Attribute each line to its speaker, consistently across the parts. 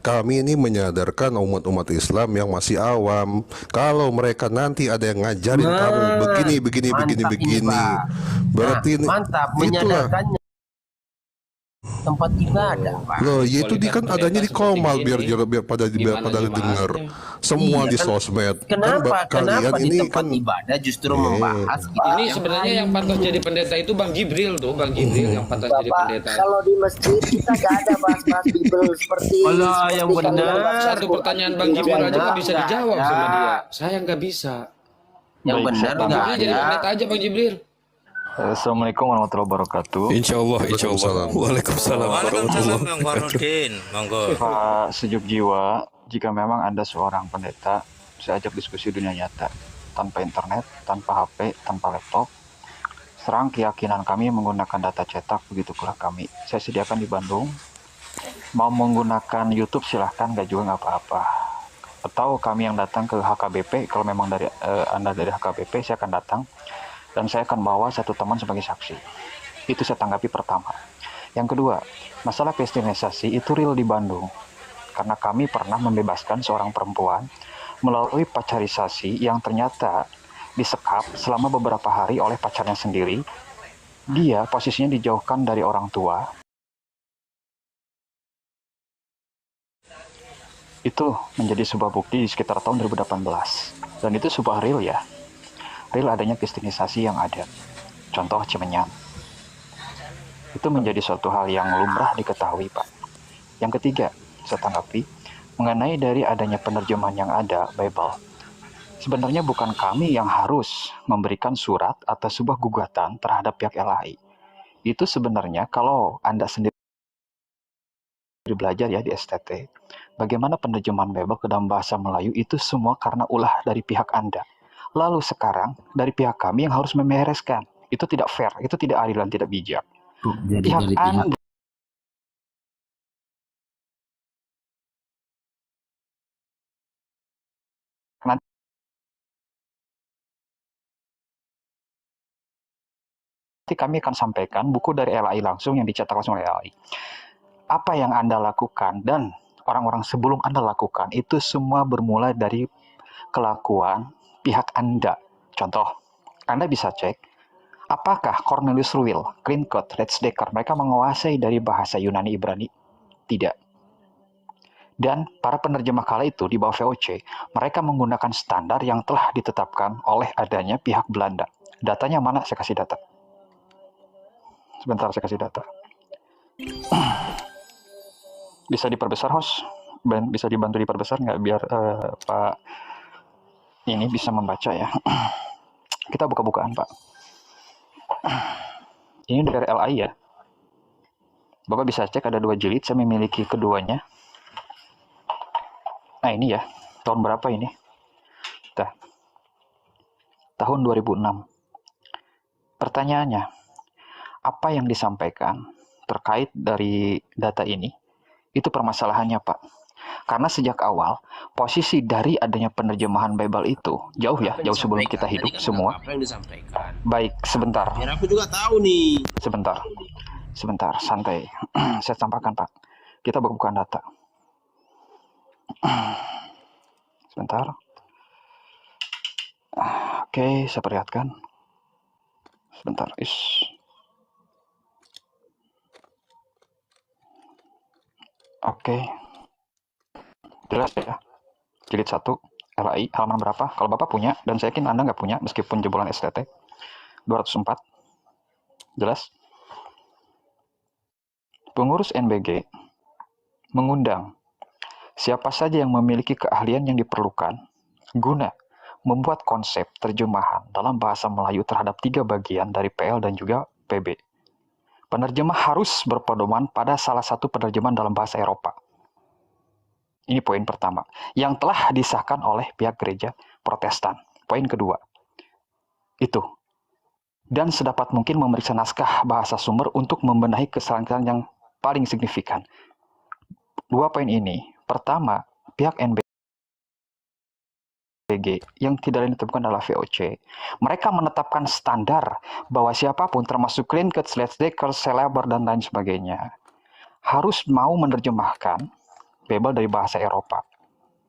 Speaker 1: kami ini menyadarkan umat-umat Islam yang masih awam. Kalau mereka nanti ada yang ngajarin kamu begini,
Speaker 2: mantap ini, Pak.
Speaker 1: berarti ini,
Speaker 2: mantap
Speaker 1: itulah.
Speaker 2: menyadarkannya tempat ibadah, Pak.
Speaker 1: Loh, ya itu kan adanya di Komal biar pada dengar. Semua
Speaker 2: Iya,
Speaker 1: di
Speaker 2: kan,
Speaker 1: sosmed.
Speaker 2: kenapa
Speaker 1: Kalian
Speaker 2: di
Speaker 1: ini
Speaker 2: tempat
Speaker 1: kan
Speaker 2: ibadah justru membahas gitu?
Speaker 3: Ini sebenarnya yang pantas jadi pendeta itu Bang Jibril tuh, Bang Jibril yang pantas jadi pendeta.
Speaker 4: Kalau di masjid kita gak ada bahas-bahas Bible seperti
Speaker 2: yang benar.
Speaker 3: Satu pertanyaan Bang Jibril aja nggak bisa dijawab sama dia. Saya nggak bisa.
Speaker 2: Yang benar nggak ada.
Speaker 3: Jadi pendeta aja Bang Jibril.
Speaker 5: Assalamualaikum warahmatullahi wabarakatuh.
Speaker 6: Insya Allah. Waalaikumsalam warahmatullahi wabarakatuh.
Speaker 5: Pak sejuk jiwa, jika memang Anda seorang pendeta, saya ajak diskusi dunia nyata, tanpa internet, tanpa HP, tanpa laptop. Serang keyakinan kami menggunakan data cetak, begitu pula kami. Saya sediakan di Bandung. Mau menggunakan YouTube silahkan, nggak juga nggak apa-apa. Atau kami yang datang ke HKBP, kalau memang dari Anda dari HKBP, saya akan datang. Dan saya akan bawa satu teman sebagai saksi. Itu saya tanggapi pertama. Yang kedua, masalah kristenisasi itu real di Bandung. Karena kami pernah membebaskan seorang perempuan melalui pacarisasi yang ternyata disekap selama beberapa hari oleh pacarnya sendiri. Dia posisinya dijauhkan dari orang tua. Itu menjadi sebuah bukti di sekitar tahun 2018. Dan itu sebuah real ya. Real adanya kristenisasi yang ada. Contoh Cimenyan. Itu menjadi suatu hal yang lumrah diketahui, Pak. Yang ketiga, saya tanggapi, mengenai dari adanya penerjemahan yang ada, Bible. Sebenarnya bukan kami yang harus memberikan surat atau sebuah gugatan terhadap pihak LHI. Itu sebenarnya kalau Anda sendiri belajar ya di STT, bagaimana penerjemahan Bible ke dalam bahasa Melayu itu semua karena ulah dari pihak Anda. Lalu sekarang dari pihak kami yang harus membereskan. Itu tidak fair, itu tidak adil dan tidak bijak.
Speaker 2: Jadi
Speaker 5: Pihak
Speaker 2: dari
Speaker 5: Anda nanti kami akan sampaikan buku dari LHI langsung yang dicetak langsung oleh LHI. Apa yang Anda lakukan dan orang-orang sebelum Anda lakukan itu semua bermula dari kelakuan pihak Anda. Contoh, Anda bisa cek apakah Cornelius Ruil, Greencott, Redsdecker mereka menguasai dari bahasa Yunani Ibrani? Tidak. Dan para penerjemah kala itu di bawah VOC, mereka menggunakan standar yang telah ditetapkan oleh adanya pihak Belanda. Datanya mana? Saya kasih data. Sebentar, saya kasih data. Bisa diperbesar, host? Bisa dibantu diperbesar nggak biar Pak ini bisa membaca ya. Kita buka-bukaan, Pak. Ini dari LHI ya. Bapak bisa cek ada 2 jilid, saya memiliki keduanya. Nah ini ya, tahun berapa ini? Tahun 2006. Pertanyaannya, apa yang disampaikan terkait dari data ini? Itu permasalahannya, Pak. Karena sejak awal, posisi dari adanya penerjemahan Bible itu jauh ya, jauh sebelum kita hidup semua.
Speaker 2: Apa yang disampaikan?
Speaker 5: Baik, sebentar.
Speaker 2: Biar aku juga tahu nih.
Speaker 5: Sebentar, santai. Saya sampaikan, Pak. Kita buka data. Sebentar. Oke, saya perlihatkan. Sebentar, Oke. Jelas ya. Jilid 1 LHI halaman berapa? Kalau Bapak punya, dan saya yakin Anda nggak punya, meskipun jebolan STT. 204. Jelas? Pengurus NBG mengundang siapa saja yang memiliki keahlian yang diperlukan guna membuat konsep terjemahan dalam bahasa Melayu terhadap 3 bagian dari PL dan juga PB. Penerjemah harus berpedoman pada salah satu penerjemahan dalam bahasa Eropa. Ini poin pertama, yang telah disahkan oleh pihak gereja Protestan. Poin kedua, itu. Dan sedapat mungkin memeriksa naskah bahasa sumber untuk membenahi kesalahan yang paling signifikan. 2 poin ini, pertama, pihak NBG yang tidak lain ditemukan adalah VOC. Mereka menetapkan standar bahwa siapapun, termasuk Greencott, Redsdecker, Celeber, dan lain sebagainya, harus mau menerjemahkan Bible dari bahasa Eropa.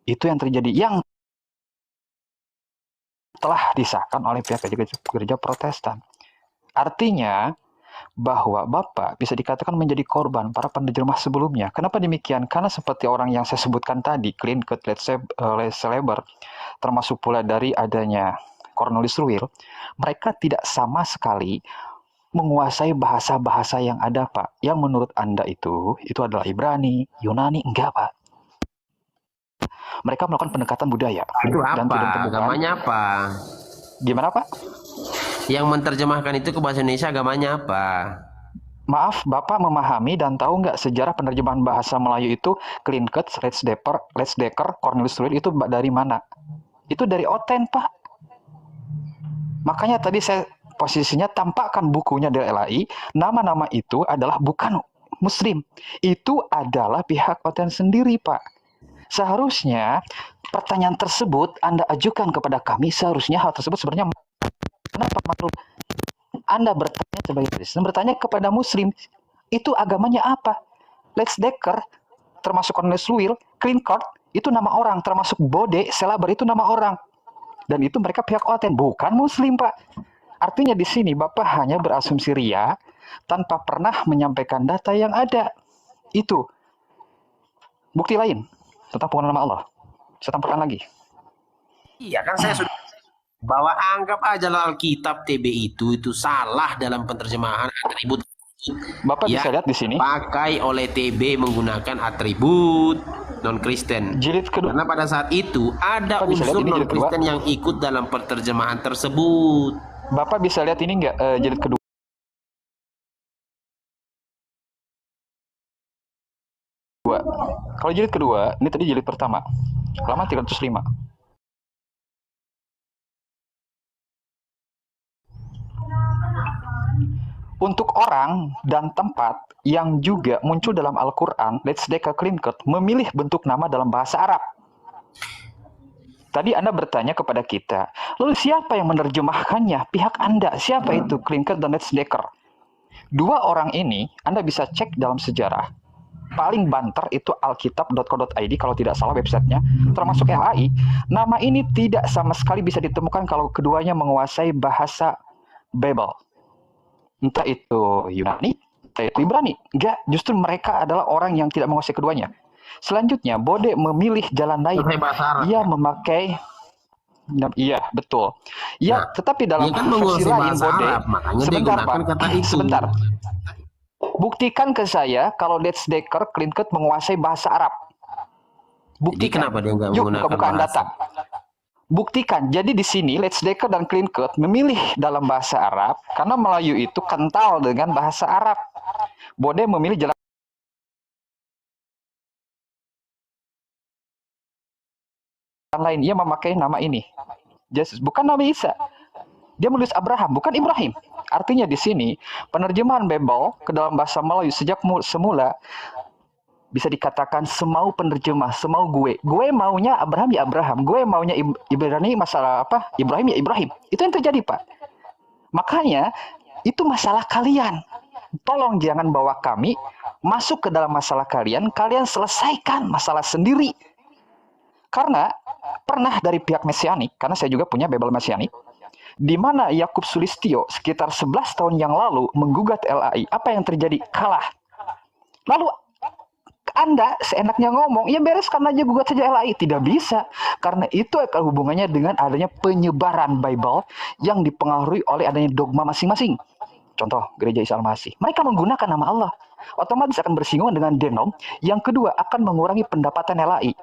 Speaker 5: Itu yang terjadi, yang telah disahkan oleh pihak gereja Protestan. Artinya bahwa Bapak bisa dikatakan menjadi korban para penerjemah sebelumnya. Kenapa demikian? Karena seperti orang yang saya sebutkan tadi, Clint Cleaver, termasuk pula dari adanya Cornelius Ruil, mereka tidak sama sekali menguasai bahasa-bahasa yang ada, Pak. Yang menurut Anda itu adalah Ibrani, Yunani, enggak, Pak. Mereka melakukan pendekatan budaya.
Speaker 2: Itu
Speaker 5: dan
Speaker 2: apa?
Speaker 5: tidak ditemukan.
Speaker 2: Agamanya apa?
Speaker 5: Gimana, Pak?
Speaker 2: Yang menerjemahkan itu ke bahasa Indonesia agamanya apa?
Speaker 5: Maaf, Bapak memahami dan tahu nggak sejarah penerjemahan bahasa Melayu itu Clinkett, Letsdecker, Cornelius Ruil itu dari mana? Itu dari Oten, Pak. Makanya tadi saya posisinya tampakkan bukunya dari LAI, nama-nama itu adalah bukan Muslim. Itu adalah pihak Oten sendiri, Pak. Seharusnya pertanyaan tersebut Anda ajukan kepada kami, seharusnya hal tersebut sebenarnya kenapa makhluk Anda bertanya sebagai Kristen, bertanya kepada Muslim, itu agamanya apa? Letsdecker, termasuk Cornelius Ruil, Clinkett, itu nama orang, termasuk Bode, Selaber, itu nama orang. Dan itu mereka pihak Oten, bukan Muslim, Pak. Artinya di sini Bapak hanya berasumsi ria, tanpa pernah menyampaikan data yang ada. Itu bukti lain tentang penggunaan nama Allah. Saya tampilkan lagi.
Speaker 2: Iya kan saya sudah bahwa anggap aja Alkitab TB itu salah dalam penerjemahan atribut.
Speaker 5: Bapak
Speaker 2: Ya,
Speaker 5: bisa lihat di sini.
Speaker 2: pakai oleh TB menggunakan atribut non-Kristen.
Speaker 5: Jilid kedua.
Speaker 2: Karena pada saat itu ada
Speaker 5: Bapak bisa lihat
Speaker 2: unsur
Speaker 5: ini jilid
Speaker 2: non-Kristen yang ikut dalam penerjemahan tersebut.
Speaker 5: Bapak bisa lihat ini nggak, jilid kedua. Kalau jilid kedua, ini tadi jilid pertama. Halaman 305. Untuk orang dan tempat yang juga muncul dalam Al-Quran, Letsdecker Clinkett memilih bentuk nama dalam bahasa Arab. Tadi Anda bertanya kepada kita, lalu siapa yang menerjemahkannya? Pihak Anda, siapa itu Clinkett dan Letsdecker? Dua orang ini, Anda bisa cek dalam sejarah. Paling banter itu alkitab.co.id kalau tidak salah websitenya, termasuk LAI. Nama ini tidak sama sekali bisa ditemukan kalau keduanya menguasai bahasa Bible. Entah itu Yunani, entah itu Ibrani. Enggak, justru mereka adalah orang yang tidak menguasai keduanya. Selanjutnya, Bode memilih jalan lain. Ia memakai, iya betul. Ya, tetapi dalam
Speaker 2: Dia kan
Speaker 5: versi
Speaker 2: menguasai
Speaker 5: lain
Speaker 2: bahasa
Speaker 5: Bode,
Speaker 2: Arab, makanya dia
Speaker 5: sebentar
Speaker 2: gunakan
Speaker 5: Pak,
Speaker 2: kata itu.
Speaker 5: sebentar. Buktikan ke saya kalau Letsdecker Clinkett menguasai bahasa Arab.
Speaker 2: Jadi
Speaker 5: Buktikan.
Speaker 2: kenapa dia nggak
Speaker 5: Yuk,
Speaker 2: menggunakan
Speaker 5: buka-bukaan
Speaker 2: bahasa?
Speaker 5: data. Buktikan. Jadi di sini Letsdecker dan Clinkett memilih dalam bahasa Arab karena Melayu itu kental dengan bahasa Arab. Bode memilih jalan lain. Ia memakai nama ini, Yesus, bukan Nabi Isa. Dia menulis Abraham, bukan Ibrahim. Artinya di sini penerjemahan Bible ke dalam bahasa Melayu sejak semula bisa dikatakan semau penerjemah, semau gue. Gue maunya Abraham ya Abraham, gue maunya Ibrani masalah apa? Ibrahim ya Ibrahim. Itu yang terjadi, Pak. Makanya itu masalah kalian. Tolong jangan bawa kami masuk ke dalam masalah kalian, kalian selesaikan masalah sendiri. Karena pernah dari pihak Mesianik, karena saya juga punya Bible Mesianik, di mana Yakub Sulistyo sekitar 11 tahun yang lalu menggugat LAI. Apa yang terjadi? Kalah. Lalu Anda seenaknya ngomong, ya bereskan aja gugat saja LAI. Tidak bisa. Karena itu akan hubungannya dengan adanya penyebaran Bible yang dipengaruhi oleh adanya dogma masing-masing. Contoh, Gereja Isa Al-Masih. Mereka menggunakan nama Allah. Otomatis akan bersinggungan dengan denom. Yang kedua, akan mengurangi pendapatan LAI.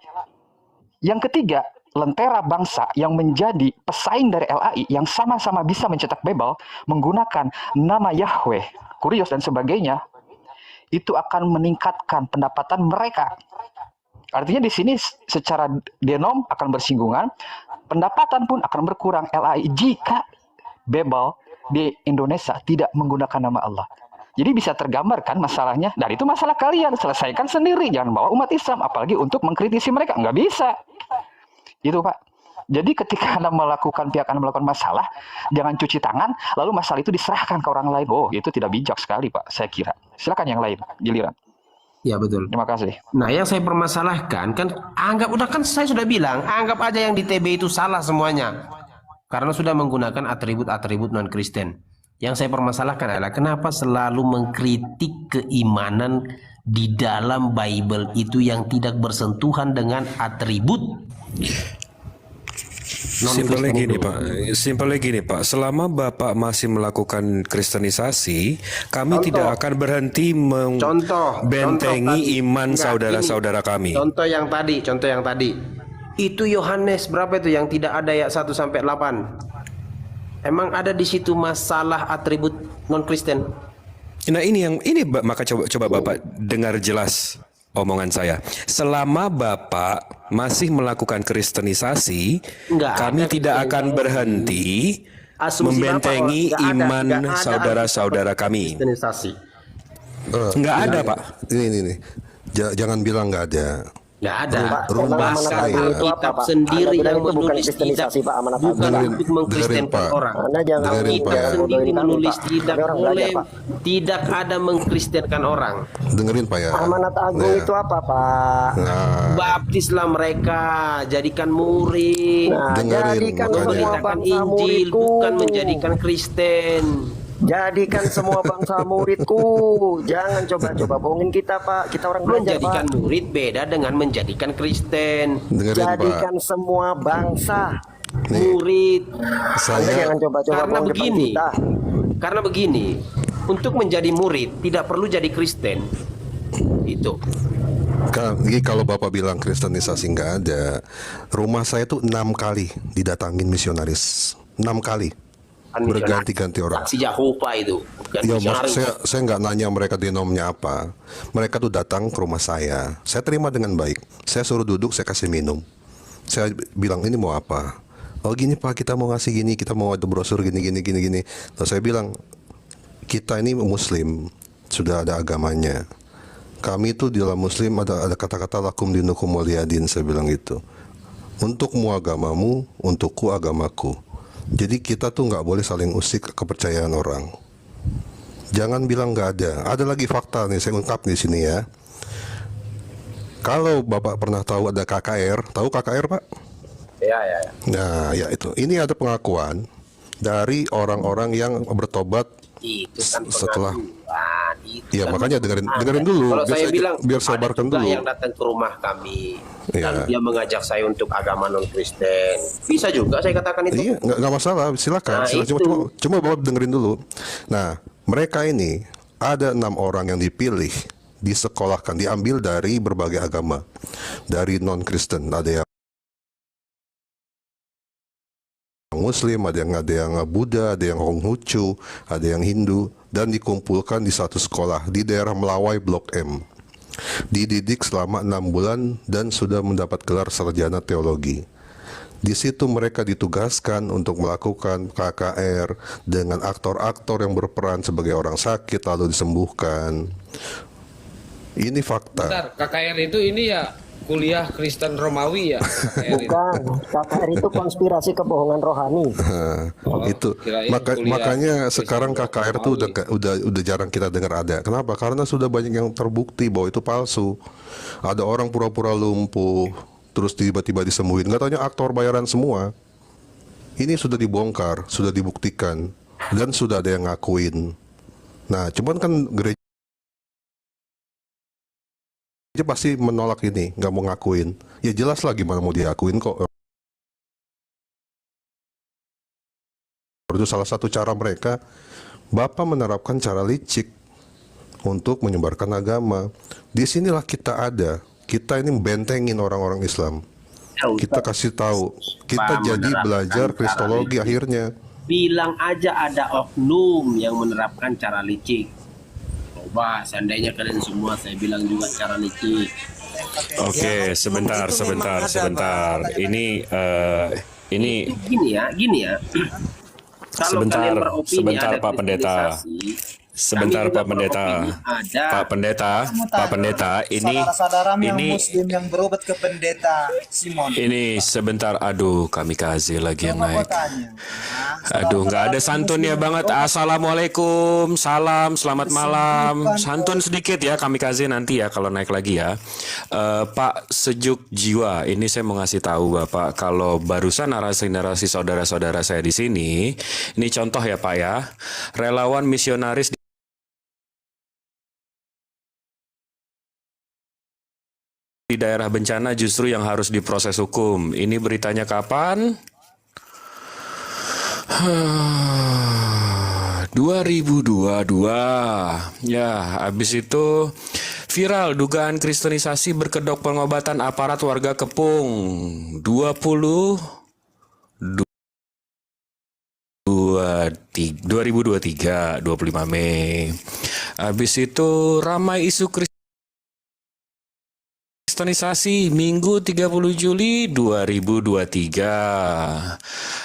Speaker 5: Yang ketiga, lentera bangsa yang menjadi pesaing dari LAI yang sama-sama bisa mencetak Bible menggunakan nama Yahweh, Kurios dan sebagainya, itu akan meningkatkan pendapatan mereka. Artinya di sini secara denom akan bersinggungan, pendapatan pun akan berkurang LAI jika Bible di Indonesia tidak menggunakan nama Allah. Jadi bisa tergambarkan masalahnya, dan itu masalah kalian, selesaikan sendiri, jangan bawa umat Islam, apalagi untuk mengkritisi mereka, nggak bisa. Gitu Pak. Jadi ketika Anda melakukan, pihak Anda melakukan masalah, jangan cuci tangan, lalu masalah itu diserahkan ke orang lain. Oh, itu tidak bijak sekali Pak, saya kira. Silakan yang lain, giliran.
Speaker 2: Ya betul.
Speaker 5: Terima kasih.
Speaker 2: Nah, yang saya permasalahkan kan saya sudah bilang, anggap aja yang di TB itu salah semuanya. Karena sudah menggunakan atribut-atribut non-Kristen. Yang saya permasalahkan adalah kenapa selalu mengkritik keimanan di dalam Bible itu yang tidak bersentuhan dengan atribut
Speaker 7: Simpelnya
Speaker 2: non-Kristen
Speaker 7: gini
Speaker 2: itu.
Speaker 7: Pak, simpelnya gini Pak, selama Bapak masih melakukan kristenisasi, kami tidak akan berhenti
Speaker 2: Contoh
Speaker 7: membentengi
Speaker 2: tadi.
Speaker 7: iman
Speaker 2: Enggak,
Speaker 7: saudara-saudara kami.
Speaker 2: Contoh yang tadi. Itu Yohanes berapa itu yang tidak ada ayat 1 sampai 8. Emang ada di situ masalah atribut non-Kristen?
Speaker 7: Nah maka coba Bapak dengar jelas omongan saya. Selama Bapak masih melakukan kristenisasi,
Speaker 2: Enggak
Speaker 7: kami
Speaker 2: ada
Speaker 7: tidak akan
Speaker 2: kristenisasi.
Speaker 7: berhenti
Speaker 2: Asumsi
Speaker 7: membentengi
Speaker 2: Bapak, enggak
Speaker 7: iman
Speaker 2: ada
Speaker 7: saudara-saudara kami.
Speaker 2: kristenisasi.
Speaker 7: Nggak ada Pak.
Speaker 1: Ini. Jangan bilang nggak ada.
Speaker 2: Nggak ada.
Speaker 4: Pak,
Speaker 1: Rumah
Speaker 4: amanat
Speaker 1: saya.
Speaker 4: agung itu apa,
Speaker 2: Kitab
Speaker 4: Pak?
Speaker 2: sendiri
Speaker 4: Anda bilang
Speaker 2: yang
Speaker 4: itu bukan
Speaker 2: menulis
Speaker 4: kristenisasi,
Speaker 2: tidak
Speaker 4: Pak, amanat
Speaker 2: bukan
Speaker 4: agung.
Speaker 1: Dengerin,
Speaker 2: untuk mengkristenkan
Speaker 1: Pak.
Speaker 2: orang.
Speaker 4: Anda jangan
Speaker 1: Dengerin,
Speaker 2: Kitab
Speaker 1: Pak.
Speaker 2: sendiri
Speaker 4: bodohin kami,
Speaker 2: menulis
Speaker 4: Pak.
Speaker 2: tidak
Speaker 4: Kami orang belajar,
Speaker 2: boleh,
Speaker 4: Pak.
Speaker 2: tidak ada mengkristenkan orang.
Speaker 1: Dengerin Pak ya.
Speaker 4: Amanat agung
Speaker 1: Nah,
Speaker 4: itu apa, Pak?
Speaker 1: Nah,
Speaker 2: Baptislah mereka, jadikan murid,
Speaker 4: Nah,
Speaker 1: dengerin,
Speaker 4: jadikan
Speaker 1: makanya.
Speaker 4: semua
Speaker 2: memberitakan
Speaker 4: bangsa
Speaker 2: Injil,
Speaker 4: muridku.
Speaker 2: bukan menjadikan Kristen.
Speaker 4: Jadikan semua bangsa muridku. Jangan coba-coba bohongin kita, Pak. Kita orang belajar,
Speaker 2: Menjadikan
Speaker 4: Pak.
Speaker 2: murid beda dengan menjadikan Kristen.
Speaker 1: dengerin Pak.
Speaker 4: Jadikan semua bangsa
Speaker 1: Nih,
Speaker 2: Murid.
Speaker 4: Anda
Speaker 1: saya
Speaker 4: jangan coba-coba
Speaker 2: Karena
Speaker 4: bohong depan
Speaker 2: begini,
Speaker 4: kita.
Speaker 2: untuk menjadi murid tidak perlu jadi Kristen. Itu.
Speaker 1: Jadi kalau Bapak bilang kristenisasi nggak ada, rumah saya tuh 6 kali didatangin misionaris, 6 kali berganti-ganti orang.
Speaker 2: Saksi Yahova itu. Bukan
Speaker 1: Ya
Speaker 2: misionaris.
Speaker 1: maksud saya nggak nanya mereka denomnya apa. Mereka tuh datang ke rumah saya terima dengan baik. Saya suruh duduk, saya kasih minum. Saya bilang ini mau apa? Oh gini Pak, kita mau ngasih gini, kita mau ada brosur gini. Terus saya bilang kita ini Muslim, sudah ada agamanya. Kami itu di dalam Muslim ada kata-kata lakum dinukum waliyadin, saya bilang gitu. Untukmu agamamu, untukku agamaku. Jadi kita tuh nggak boleh saling usik kepercayaan orang. Jangan bilang nggak ada. Ada lagi fakta nih, saya ungkap di sini ya. Kalau Bapak pernah tahu ada KKR, tahu KKR Pak?
Speaker 2: Ya.
Speaker 1: Nah, ya itu. Ini ada pengakuan dari orang-orang yang bertobat
Speaker 2: Itu kan
Speaker 1: setelah.
Speaker 2: pengakuan. Itu
Speaker 1: Ya
Speaker 2: kan
Speaker 1: makanya dengerin dulu.
Speaker 2: Kalau saya bilang
Speaker 1: biar saya
Speaker 2: ada
Speaker 1: sabarkan
Speaker 2: juga
Speaker 1: dulu.
Speaker 2: yang datang ke rumah kami
Speaker 1: Iya.
Speaker 2: dan dia mengajak saya untuk agama non Kristen. Bisa juga saya katakan itu.
Speaker 1: Iya, nggak masalah, silakan.
Speaker 2: Nah,
Speaker 1: Silakan.
Speaker 2: itu.
Speaker 1: Cuma Bapak dengerin dulu. Nah, mereka ini ada 6 orang yang dipilih, disekolahkan, diambil dari berbagai agama, dari non Kristen. Ada yang Muslim, ada yang Buddha, ada yang Konghucu, ada yang Hindu, dan dikumpulkan di satu sekolah di daerah Melawai Blok M. Dididik selama 6 bulan dan sudah mendapat gelar sarjana teologi. Di situ mereka ditugaskan untuk melakukan KKR dengan aktor-aktor yang berperan sebagai orang sakit lalu disembuhkan. Ini fakta.
Speaker 3: Bentar, KKR itu ini ya kuliah Kristen Romawi ya? KKR itu.
Speaker 4: Bukan, KKR itu konspirasi kebohongan rohani.
Speaker 1: Itu
Speaker 3: kirain kuliah
Speaker 1: makanya
Speaker 3: Kristen
Speaker 1: sekarang KKR tuh
Speaker 3: Romawi.
Speaker 1: udah jarang kita dengar ada. Kenapa? Karena sudah banyak yang terbukti bahwa itu palsu. Ada orang pura-pura lumpuh terus tiba-tiba disembuhin. Nggak taunya aktor bayaran semua. Ini sudah dibongkar, sudah dibuktikan dan sudah ada yang ngakuin. Nah, cuman kan gereja pasti menolak ini, nggak mau ngakuin. Ya jelas lah gimana mau diakuin kok. Itu salah satu cara mereka. Bapak menerapkan cara licik untuk menyebarkan agama. Disinilah kita ada. Kita ini bentengin orang-orang Islam. Kita kasih tahu. Kita
Speaker 2: Pak
Speaker 1: jadi
Speaker 2: menerapkan
Speaker 1: belajar
Speaker 2: cara
Speaker 1: kristologi
Speaker 2: licik.
Speaker 1: akhirnya.
Speaker 2: Bilang aja ada oknum yang menerapkan cara licik. Coba seandainya kalian semua saya bilang juga cara licik.
Speaker 7: Oke, sebentar. Ini
Speaker 2: Itu gini ya. Kalau
Speaker 7: Sebentar,
Speaker 2: kalian beropini
Speaker 7: sebentar,
Speaker 2: ada
Speaker 7: Pak Pendeta.
Speaker 2: kristenisasi,
Speaker 7: Sebentar
Speaker 2: kami juga
Speaker 7: Pak Pendeta.
Speaker 2: beropini ada.
Speaker 7: Pak Pendeta, ini
Speaker 8: saudara-saudaramu yang
Speaker 7: ini
Speaker 8: muslim yang berobat ke pendeta Simon.
Speaker 7: ini sebentar. Aduh, kamikaze lagi yang
Speaker 8: Coba
Speaker 7: naik.
Speaker 8: gua tanya.
Speaker 7: Aduh, nggak ada santunnya banget. Assalamualaikum, salam, selamat malam. Santun sedikit ya, kamikaze nanti ya kalau naik lagi ya. Pak Sejuk Jiwa, ini saya mau ngasih tahu Bapak kalau barusan narasi-narasi saudara-saudara saya di sini, ini contoh ya Pak ya, relawan misionaris di daerah bencana justru yang harus diproses hukum. Ini beritanya kapan? 2022. Ya, habis itu viral dugaan kristenisasi berkedok pengobatan aparat warga Kepung. 2023, 25 Mei. Habis itu ramai isu kristenisasi Minggu 30 Juli 2023.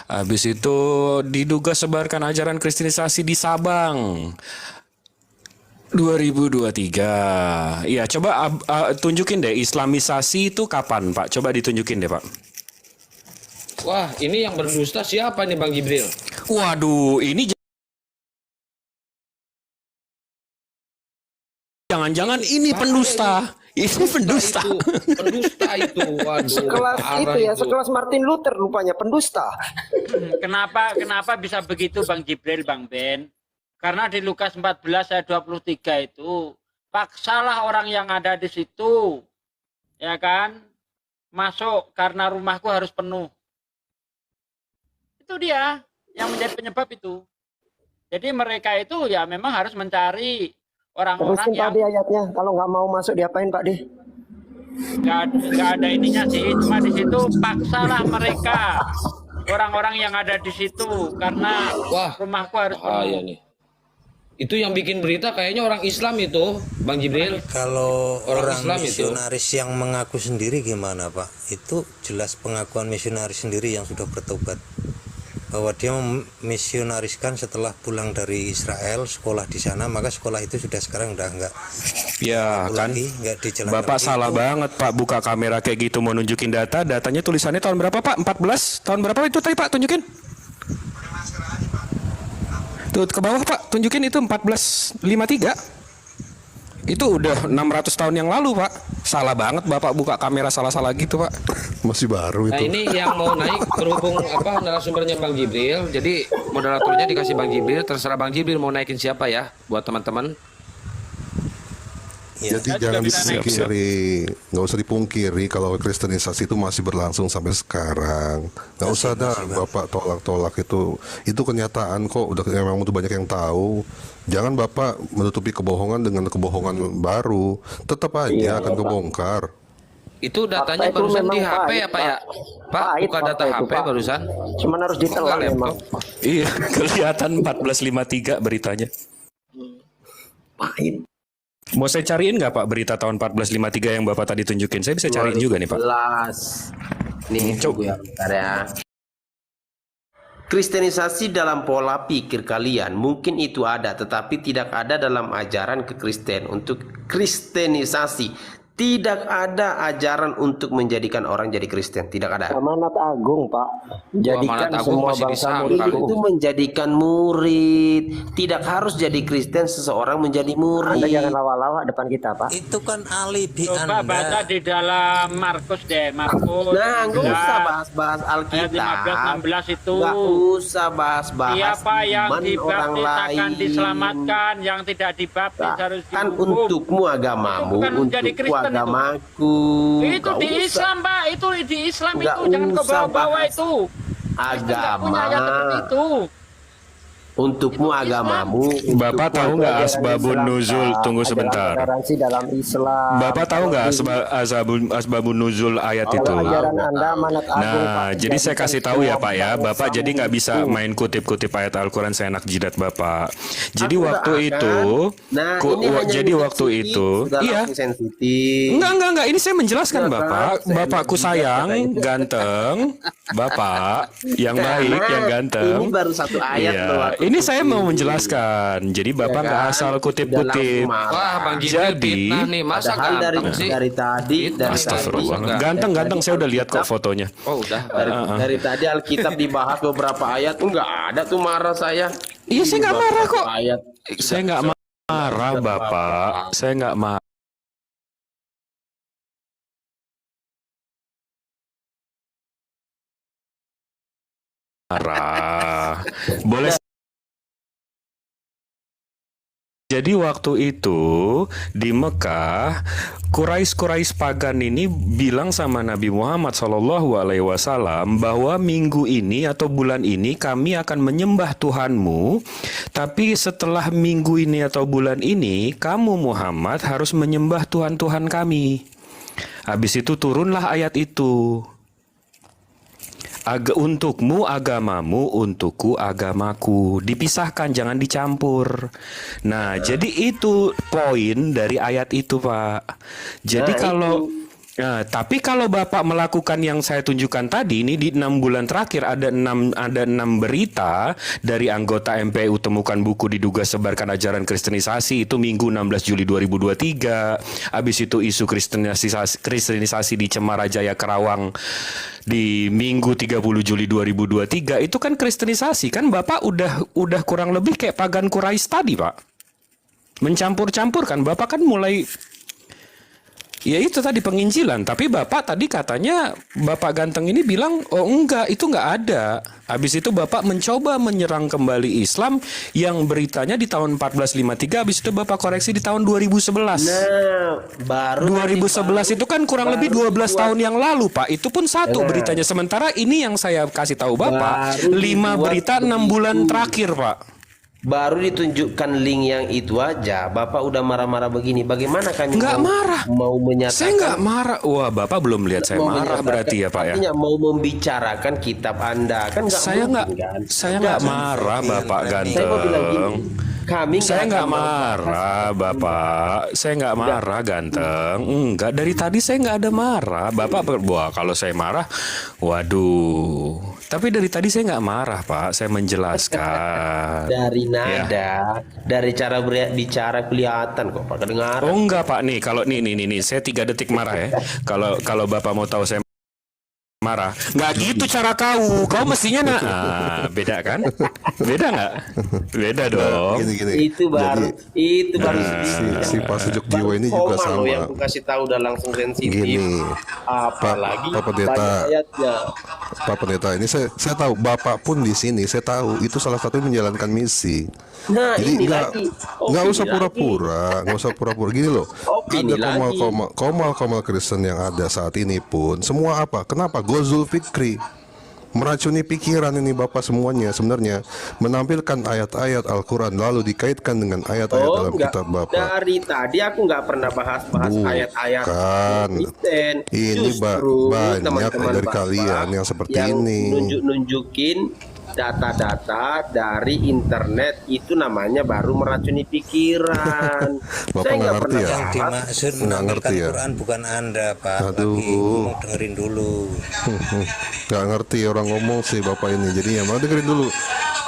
Speaker 7: Habis itu diduga sebarkan ajaran kristenisasi di Sabang 2023. Ya, coba tunjukin deh islamisasi itu kapan, Pak? Coba ditunjukin deh, Pak.
Speaker 3: Wah, ini yang berdusta siapa nih Bang Jibril?
Speaker 7: Waduh, ini jangan-jangan ini pendusta. Ini pendusta.
Speaker 3: Pendusta itu. Waduh,
Speaker 4: Sekelas
Speaker 3: parah
Speaker 4: itu ya, sekelas Martin Luther rupanya pendusta.
Speaker 9: Kenapa bisa begitu Bang Jibril, Bang Ben? Karena di Lukas 14 ayat 23 itu, paksalah orang yang ada di situ, ya kan, masuk karena rumahku harus penuh. Itu dia yang menjadi penyebab itu. Jadi mereka itu ya memang harus mencari orang-orang
Speaker 4: Terusin
Speaker 9: yang
Speaker 4: Pak De ayatnya, kalau nggak mau masuk diapain Pak De?
Speaker 9: nggak ada ininya sih, cuma di situ paksalah mereka orang-orang yang ada di situ karena
Speaker 3: Wah,
Speaker 9: rumahku harus
Speaker 3: bahaya
Speaker 9: penuh.
Speaker 3: nih. Itu yang bikin berita kayaknya orang Islam itu, Bang Jibril.
Speaker 6: Kalau
Speaker 3: Orang
Speaker 6: orang
Speaker 3: Islam itu.
Speaker 6: misionaris yang mengaku sendiri gimana Pak? Itu jelas pengakuan misionaris sendiri yang sudah bertobat. Bahwa dia misionariskan setelah pulang dari Israel, sekolah di sana, maka sekolah itu sudah sekarang udah enggak.
Speaker 7: Ya kan,
Speaker 6: Enggak dijalankan
Speaker 7: Bapak
Speaker 6: lagi.
Speaker 7: salah banget Pak buka kamera kayak gitu mau nunjukin data. Datanya tulisannya tahun berapa Pak? 14? Tahun berapa itu tadi Pak? Tunjukin. Tuh ke bawah Pak, tunjukin itu 1453. Itu udah 600 tahun yang lalu Pak. Salah banget Bapak buka kamera salah-salah gitu Pak.
Speaker 1: Masih baru
Speaker 3: Nah
Speaker 1: itu.
Speaker 3: ini yang mau naik berhubung narasumbernya Bang Jibril. Jadi moderatornya dikasih Bang Jibril. Terserah Bang Jibril mau naikin siapa ya buat teman-teman.
Speaker 6: Ya.
Speaker 1: Jadi jangan dipungkiri, nggak usah dipungkiri kalau kristenisasi itu masih berlangsung sampai sekarang. Nggak usah dah Bapak tolak-tolak itu kenyataan kok. Udah memang udah banyak yang tahu. Jangan Bapak menutupi kebohongan dengan kebohongan baru. Tetap aja akan kebongkar.
Speaker 3: Itu datanya
Speaker 4: Fakta itu
Speaker 3: barusan di
Speaker 4: memang
Speaker 3: HP
Speaker 4: pahit,
Speaker 3: ya Pak ya? Pak,
Speaker 4: Pahit
Speaker 3: buka
Speaker 4: fakta
Speaker 3: data
Speaker 4: itu,
Speaker 3: HP
Speaker 4: Pak.
Speaker 3: barusan.
Speaker 4: Cuman harus ditelan
Speaker 3: Buka
Speaker 4: memang.
Speaker 3: laptop.
Speaker 7: Iya, kelihatan 1453 beritanya.
Speaker 4: Pahit.
Speaker 7: Mau saya cariin nggak Pak berita tahun 1453 yang Bapak tadi tunjukin? Saya bisa cariin juga nih Pak.
Speaker 2: Nih, coba bentar ya. Kristenisasi dalam pola pikir kalian mungkin itu ada, tetapi tidak ada dalam ajaran kekristen. Untuk kristenisasi tidak ada ajaran untuk menjadikan orang jadi Kristen, tidak ada.
Speaker 4: Amanat Agung Pak, jadikan
Speaker 3: Amanat Agung
Speaker 4: semua
Speaker 3: masih
Speaker 4: bangsa
Speaker 3: disangka.
Speaker 4: murid
Speaker 2: Itu menjadikan murid. Tidak harus jadi Kristen seseorang menjadi
Speaker 4: Anda jangan
Speaker 2: murid.
Speaker 4: lawak-lawak depan kita Pak.
Speaker 6: Itu kan alibi
Speaker 9: Coba baca
Speaker 6: Anda.
Speaker 9: di dalam Markus deh, Markus.
Speaker 2: Nah, nggak
Speaker 9: 16,
Speaker 2: usah bahas-bahas
Speaker 9: ayat
Speaker 2: Alkitab.
Speaker 9: 15-16 itu.
Speaker 2: Nggak usah bahas-bahas
Speaker 9: Siapa yang
Speaker 2: iman orang
Speaker 9: dibaptis akan
Speaker 2: lain.
Speaker 9: diselamatkan, yang tidak dibaptis harus
Speaker 2: Kan
Speaker 9: dihukum.
Speaker 2: untukmu agamamu,
Speaker 9: Itu bukan menjadi
Speaker 2: untukku
Speaker 9: Kristen itu.
Speaker 2: agamaku.
Speaker 9: Itu
Speaker 2: Nggak
Speaker 9: di
Speaker 2: usah.
Speaker 9: Islam, Pak. Itu di Islam
Speaker 2: Nggak
Speaker 9: itu. Jangan kau
Speaker 2: usah
Speaker 9: bawa-bawa
Speaker 2: bahas
Speaker 9: itu. Kristen nggak punya ayat seperti
Speaker 2: agama.
Speaker 9: itu.
Speaker 2: Untukmu agamamu.
Speaker 7: Bapak
Speaker 2: untukku
Speaker 7: tahu nggak
Speaker 4: Ajaran
Speaker 7: asbabun
Speaker 4: Islam,
Speaker 7: nuzul?
Speaker 4: Pak.
Speaker 7: Tunggu
Speaker 4: Adalah
Speaker 7: sebentar.
Speaker 4: toleransi dalam Islam.
Speaker 7: Bapak tahu nggak asbabun nuzul ayat itu?
Speaker 4: Kalau ajaran Anda amanat Agung
Speaker 7: Nah,
Speaker 4: Pak,
Speaker 7: jadi saya
Speaker 4: jadikan
Speaker 7: kasih tahu ya
Speaker 4: semua
Speaker 7: Pak ya,
Speaker 4: bangsa
Speaker 7: Bapak jadi nggak bisa
Speaker 4: murid.
Speaker 7: main kutip-kutip ayat Al-Quran seenak jidat Bapak. Jadi
Speaker 2: Aku
Speaker 7: waktu
Speaker 2: nggak
Speaker 7: itu,
Speaker 2: akan. Nah, ini hanya
Speaker 7: jadi
Speaker 2: yang
Speaker 7: waktu
Speaker 2: sensitif,
Speaker 7: itu,
Speaker 2: sudah
Speaker 7: iya.
Speaker 2: langsung sensitif.
Speaker 7: Enggak, ini saya menjelaskan
Speaker 2: Iya,
Speaker 7: Bapak.
Speaker 2: kan? Saya
Speaker 7: Bapakku
Speaker 2: menjidat
Speaker 7: sayang,
Speaker 2: katanya.
Speaker 7: ganteng, Bapak yang baik,
Speaker 2: Nah,
Speaker 7: yang ganteng.
Speaker 2: Ini baru satu ayat
Speaker 7: Iya,
Speaker 2: loh. Aku
Speaker 7: Ini saya mau menjelaskan. Jadi Bapak nggak asal kutip-kutip.
Speaker 3: Wah, Bang Jibril
Speaker 7: Jadi,
Speaker 3: fitnah nih. Masa
Speaker 4: Padahal dari
Speaker 3: ganteng sih?
Speaker 4: tadi
Speaker 7: Astagfirullah.
Speaker 3: Enggak.
Speaker 7: Ganteng-ganteng saya udah lihat kok fotonya.
Speaker 3: Oh, udah.
Speaker 2: Dari tadi Alkitab dibahas beberapa ayat tuh nggak ada tuh marah saya.
Speaker 7: Iya, saya nggak marah kok.
Speaker 2: Ayat.
Speaker 7: Saya nggak marah, Bapak. Saya nggak marah. Boleh. Jadi waktu itu di Mekah, Quraisy pagan ini bilang sama Nabi Muhammad SAW bahwa minggu ini atau bulan ini kami akan menyembah Tuhanmu, tapi setelah minggu ini atau bulan ini kamu Muhammad harus menyembah Tuhan-Tuhan kami. Habis itu turunlah ayat itu. Untukmu agamamu, untukku agamaku. Dipisahkan, jangan dicampur. Nah, jadi itu poin dari ayat itu, Pak. Jadi tapi kalau Bapak melakukan yang saya tunjukkan tadi, ini di 6 bulan terakhir ada 6 berita dari anggota MPU temukan buku diduga sebarkan ajaran kristenisasi, itu Minggu 16 Juli 2023. Habis itu isu kristenisasi di Cemarajaya Karawang di Minggu 30 Juli 2023. Itu kan kristenisasi kan, Bapak udah kurang lebih kayak pagan Quraisy tadi, Pak. Mencampur-campur kan, Bapak kan mulai. Ya itu tadi penginjilan, tapi Bapak tadi katanya Bapak ganteng ini bilang, oh enggak, itu enggak ada. Habis itu Bapak mencoba menyerang kembali Islam yang beritanya di tahun 1453, habis itu Bapak koreksi di tahun 2011.
Speaker 4: Nah, baru
Speaker 7: 2011 itu kan kurang lebih 12 tahun yang lalu, Pak. Itu pun satu beritanya. Sementara ini yang saya kasih tahu Bapak, 5 berita 6 bulan terakhir, Pak.
Speaker 2: Baru ditunjukkan link yang itu aja, Bapak udah marah-marah begini. Bagaimana kami
Speaker 7: Nggak marah.
Speaker 2: mau menyatakan?
Speaker 7: Saya nggak marah. Wah, Bapak belum lihat saya marah berarti ya, Pak ya?
Speaker 2: Artinya mau membicarakan kitab Anda kan nggak
Speaker 7: Saya nggak,
Speaker 2: mungkin, kan?
Speaker 7: saya nggak marah, Bapak
Speaker 2: Saya mau bilang gini,
Speaker 7: ganteng.
Speaker 2: kami
Speaker 7: Saya nggak
Speaker 2: akan
Speaker 7: marah, Bapak. Saya nggak marah, ganteng. Enggak, dari tadi saya nggak ada marah. Bapak, wah kalau saya marah, waduh. Tapi dari tadi saya nggak marah, Pak. Saya menjelaskan.
Speaker 2: dari nada, dari cara bicara kelihatan kok Pak kedengaran.
Speaker 7: Oh enggak, Pak, nih kalau nih saya 3 detik marah ya. Kalau Bapak mau tahu saya marah, nggak gitu cara kau mestinya beda kan? Beda nggak? Beda dong.
Speaker 1: Gini.
Speaker 2: Itu baru
Speaker 1: si Pak Sejuk Jiwa ini juga
Speaker 2: Koma loh yang
Speaker 1: sama.
Speaker 2: aku kasih tahu udah langsung sensitif.
Speaker 1: Gini,
Speaker 2: Apalagi
Speaker 1: Pak Pendeta.
Speaker 2: banyak ayatnya.
Speaker 1: Pak Pendeta, ini saya tahu Bapak pun di sini, saya tahu itu salah satu menjalankan misi.
Speaker 2: Nah,
Speaker 1: Jadi
Speaker 2: ini
Speaker 1: nggak
Speaker 2: lagi.
Speaker 1: usah pura-pura, nggak usah pura-pura gini loh.
Speaker 2: Opini
Speaker 1: Ada
Speaker 2: lagi.
Speaker 1: komal Kristen yang ada saat ini pun semua apa? Kenapa? Gozul Fikri meracuni pikiran ini Bapak semuanya sebenarnya menampilkan ayat-ayat Al-Quran lalu dikaitkan dengan ayat-ayat dalam
Speaker 2: enggak.
Speaker 1: kitab Bapak.
Speaker 2: Dari tadi aku nggak pernah bahas-bahas ayat-ayat
Speaker 1: Bukan.
Speaker 2: Kristen.
Speaker 1: Ini
Speaker 2: Justru
Speaker 1: banyak
Speaker 2: teman-teman
Speaker 1: dari
Speaker 2: Bapak
Speaker 1: kalian yang seperti
Speaker 2: yang
Speaker 1: ini.
Speaker 2: nunjukin data-data dari internet itu namanya baru meracuni pikiran.
Speaker 1: Bapak
Speaker 2: Saya
Speaker 1: nggak ngerti ya?
Speaker 6: Yang
Speaker 2: bahas.
Speaker 6: dimaksud
Speaker 1: Nggak
Speaker 6: menampilkan
Speaker 1: ngerti ya?
Speaker 6: Quran bukan Anda, Pak.
Speaker 1: Aduh.
Speaker 6: Lagi ngomong, dengerin dulu.
Speaker 1: Nggak ngerti orang ngomong sih Bapak ini. Jadi ya mau dengerin dulu.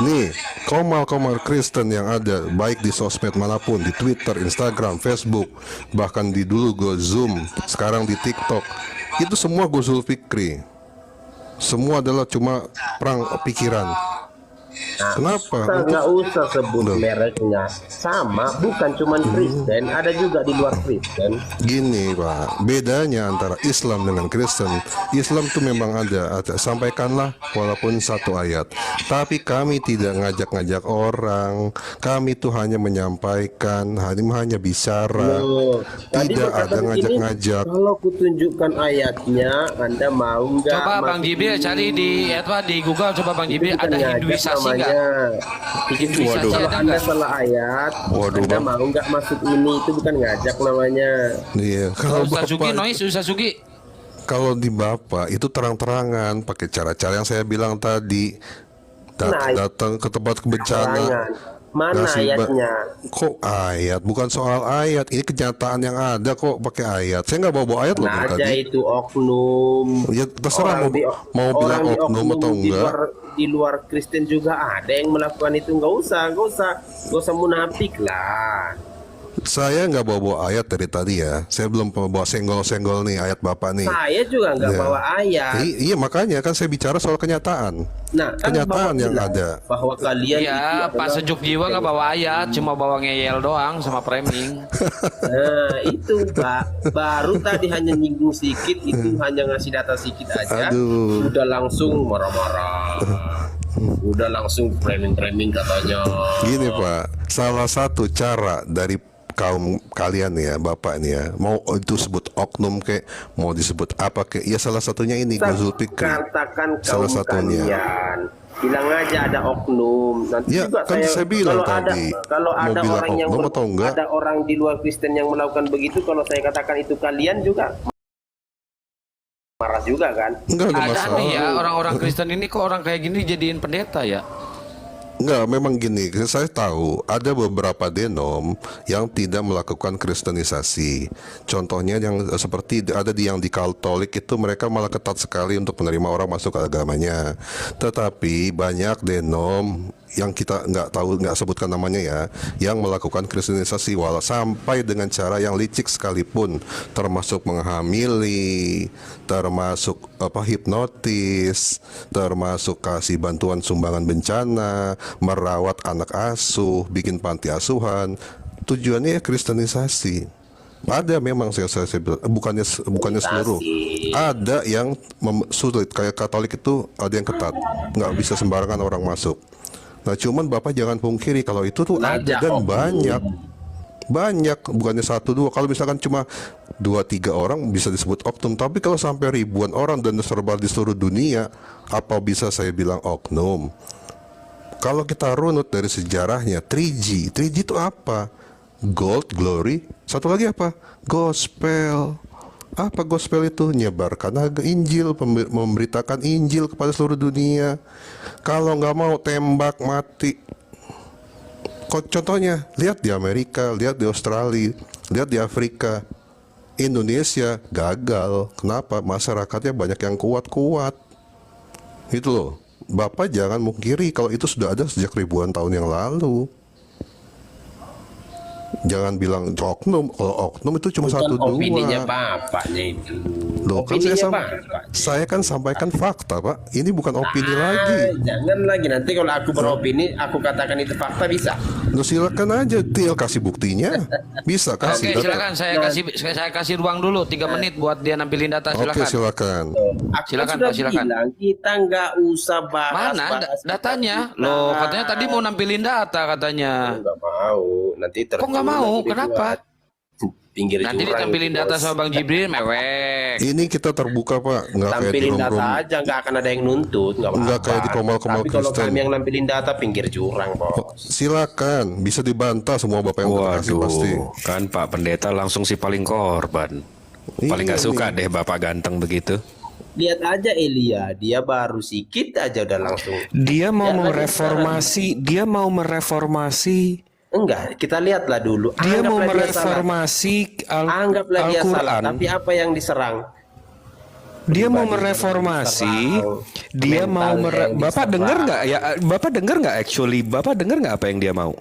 Speaker 1: Nih, komal Kristen yang ada baik di sosmed manapun, di Twitter, Instagram, Facebook, bahkan di dulu gue Zoom, sekarang di TikTok, itu semua Gozul Fikri. Semua adalah cuma perang pikiran. Kenapa?
Speaker 2: Nggak usah sebut
Speaker 1: Loh.
Speaker 2: mereknya. Sama, bukan cuma Kristen, ada juga di luar Kristen.
Speaker 1: Gini Pak, bedanya antara Islam dengan Kristen. Islam itu memang ada, sampaikanlah walaupun satu ayat. Tapi kami tidak ngajak-ngajak orang. Kami itu hanya menyampaikan, hanya bicara.
Speaker 2: Loh, tadi
Speaker 1: Tidak
Speaker 2: berkata
Speaker 1: ada
Speaker 2: begini,
Speaker 1: ngajak-ngajak.
Speaker 2: Kalau kutunjukkan ayatnya, Anda mau nggak?
Speaker 3: Coba Bang
Speaker 2: masuk
Speaker 3: Jibril
Speaker 2: ini?
Speaker 3: cari di Google, coba Bang Jibril
Speaker 2: Itu
Speaker 3: ada
Speaker 2: ngajak
Speaker 3: Hinduisasi nggak?
Speaker 2: Hinduisasi
Speaker 3: Waduh.
Speaker 2: kalau
Speaker 3: Ada
Speaker 2: Anda
Speaker 3: nggak?
Speaker 2: salah ayat,
Speaker 1: Waduh,
Speaker 2: Anda
Speaker 1: Bang.
Speaker 2: mau nggak masuk ini? Itu bukan ngajak namanya.
Speaker 1: Iya, kalau
Speaker 3: Ustaz Sugi,
Speaker 1: Bapak,
Speaker 3: Ustaz Sugi.
Speaker 1: kalau di Bapak itu terang-terangan pakai cara-cara yang saya bilang tadi.
Speaker 2: Nah,
Speaker 1: Datang ke tempat bencana,
Speaker 2: Jangan.
Speaker 4: Mana
Speaker 1: Ngasih
Speaker 4: ayatnya?
Speaker 1: Kok ayat? Bukan soal ayat. Ini kenyataan yang ada kok pakai ayat. Saya nggak bawa ayat loh
Speaker 4: Nah
Speaker 1: dari
Speaker 4: aja
Speaker 1: tadi.
Speaker 4: itu oknum.
Speaker 1: Ya terserah
Speaker 4: Orang
Speaker 1: mau bilang
Speaker 4: orang di
Speaker 1: oknum atau
Speaker 4: di
Speaker 1: enggak.
Speaker 4: di luar Kristen juga ada yang melakukan itu. Nggak usah munafik lah.
Speaker 1: Saya nggak bawa ayat dari tadi ya. Saya belum bawa senggol-senggol nih ayat Bapak nih.
Speaker 4: Saya juga nggak
Speaker 1: Ya.
Speaker 4: bawa ayat.
Speaker 1: Iya makanya kan saya bicara soal kenyataan.
Speaker 4: Nah, kan
Speaker 1: Kenyataan
Speaker 4: Bapak
Speaker 1: yang
Speaker 4: bilang
Speaker 1: ada.
Speaker 4: bahwa kalian itu
Speaker 3: Iya, Pak
Speaker 4: adalah-
Speaker 3: Sejuk Jiwa nggak bawa ayat, cuma bawa ngeyel doang sama framing.
Speaker 4: Nah, itu Pak. Baru tadi hanya nyinggung sedikit, itu hanya ngasih data sedikit aja.
Speaker 1: Aduh.
Speaker 4: Udah langsung marah-marah. Udah langsung framing-framing katanya.
Speaker 1: Gini Pak, salah satu cara dari kaum kalian ya, Bapak nih ya, mau itu sebut oknum kayak, mau disebut apa kayak, ya salah satunya ini Gus Zulfikri.
Speaker 4: Katakan
Speaker 1: Salah
Speaker 4: kaum
Speaker 1: satunya.
Speaker 4: kalian. Bilang aja ada oknum. Nanti
Speaker 1: Ya,
Speaker 4: juga
Speaker 1: kan saya bilang
Speaker 4: kalau
Speaker 1: tadi,
Speaker 4: kalau
Speaker 1: mau
Speaker 4: ada
Speaker 1: bilang
Speaker 4: orang yang
Speaker 1: oknum atau enggak?
Speaker 4: ada orang di luar Kristen yang melakukan begitu, kalau saya katakan itu kalian juga marah juga kan?
Speaker 1: Enggak ada
Speaker 3: Ada
Speaker 1: masalah.
Speaker 3: nih ya orang-orang Kristen ini kok orang kayak gini jadiin pendeta ya.
Speaker 1: Enggak, memang gini, saya tahu ada beberapa denom yang tidak melakukan kristenisasi. Contohnya yang seperti ada yang di Katolik itu mereka malah ketat sekali untuk menerima orang masuk ke agamanya. Tetapi banyak denom yang kita nggak sebutkan namanya ya, yang melakukan kristenisasi walau sampai dengan cara yang licik sekalipun, termasuk menghamili, termasuk hipnotis, termasuk kasih bantuan sumbangan bencana, merawat anak asuh, bikin panti asuhan. Tujuannya ya kristenisasi. Ada memang saya bilang, bukannya seluruh. Ada yang sulit, kayak Katolik itu ada yang ketat, nggak bisa sembarangan orang masuk. Nah cuman Bapak jangan pungkiri kalau itu tuh ada dan banyak, bukannya 1-2. Kalau misalkan cuma 2-3 orang bisa disebut oknum, tapi kalau sampai ribuan orang dan tersebar di seluruh dunia, apa bisa saya bilang oknum? Kalau kita runut dari sejarahnya, 3G itu apa? Gold, glory, satu lagi apa? Gospel. Apa gospel itu? Nyebarkan Injil, memberitakan Injil kepada seluruh dunia. Kalau nggak mau tembak mati. Contohnya, lihat di Amerika, lihat di Australia, lihat di Afrika. Indonesia gagal. Kenapa? Masyarakatnya banyak yang kuat-kuat. Itu loh. Bapak jangan mungkiri kalau itu sudah ada sejak ribuan tahun yang lalu. Jangan bilang oknum. Kalau oknum itu cuma 1-2.
Speaker 2: Opininya bapaknya itu.
Speaker 1: Loh, kan
Speaker 2: Opininya
Speaker 1: saya kan sampaikan fakta, Pak. Ini bukan opini lagi.
Speaker 2: Jangan lagi, nanti kalau aku beropini, aku katakan itu fakta bisa.
Speaker 1: Loh, silakan aja, tinggal kasih buktinya. Bisa kasih
Speaker 3: Oke,
Speaker 1: data.
Speaker 3: silakan saya kasih ruang dulu 3 menit buat dia nampilin data,
Speaker 1: Oke,
Speaker 3: silakan.
Speaker 1: silakan.
Speaker 2: Aku
Speaker 3: Silakan,
Speaker 2: sudah
Speaker 3: Pak, silakan.
Speaker 2: bilang kita nggak usah bahas.
Speaker 3: Mana
Speaker 2: bahas
Speaker 3: datanya?
Speaker 2: kita.
Speaker 3: Loh, katanya tadi mau nampilin data katanya.
Speaker 2: Nggak mau, nanti
Speaker 3: Kok nggak mau? Kenapa?
Speaker 2: Pinggir
Speaker 3: Nanti
Speaker 2: jurang
Speaker 3: ditampilin
Speaker 2: itu,
Speaker 3: data
Speaker 2: Bos.
Speaker 3: sama Bang Jibril mewek.
Speaker 1: Ini kita terbuka, Pak. Nggak kayak di
Speaker 2: Tampilin data
Speaker 1: room-room.
Speaker 2: aja, nggak akan ada yang nuntut, nggak apa-apa.
Speaker 1: Nggak kayak di Komal-Komal
Speaker 2: Tapi kalau
Speaker 1: Kristen.
Speaker 2: kami yang nampilin data pinggir jurang, bos.
Speaker 1: Silakan, bisa dibantah semua Bapak yang udah kasih pasti.
Speaker 7: Kan Pak Pendeta langsung si paling korban. Paling nggak
Speaker 1: Iya,
Speaker 7: suka
Speaker 1: nih.
Speaker 7: deh Bapak ganteng begitu.
Speaker 2: Lihat aja Elia, dia baru sikit aja udah langsung.
Speaker 7: Dia mau
Speaker 2: Ya,
Speaker 7: mereformasi,
Speaker 2: Enggak, kita lihatlah dulu.
Speaker 7: dia mau
Speaker 2: Anggaplah dia salah.
Speaker 7: mereformasi
Speaker 2: Anggaplah dia salah,
Speaker 7: Al-Quran.
Speaker 2: tapi apa yang diserang?
Speaker 7: Dia mau
Speaker 2: Pribadi
Speaker 7: mereformasi,
Speaker 2: diserang,
Speaker 7: dia mau
Speaker 2: mentalnya yang
Speaker 7: Bapak
Speaker 2: diserang.
Speaker 7: dengar nggak ya? Bapak dengar nggak actually? Bapak dengar nggak apa yang dia mau?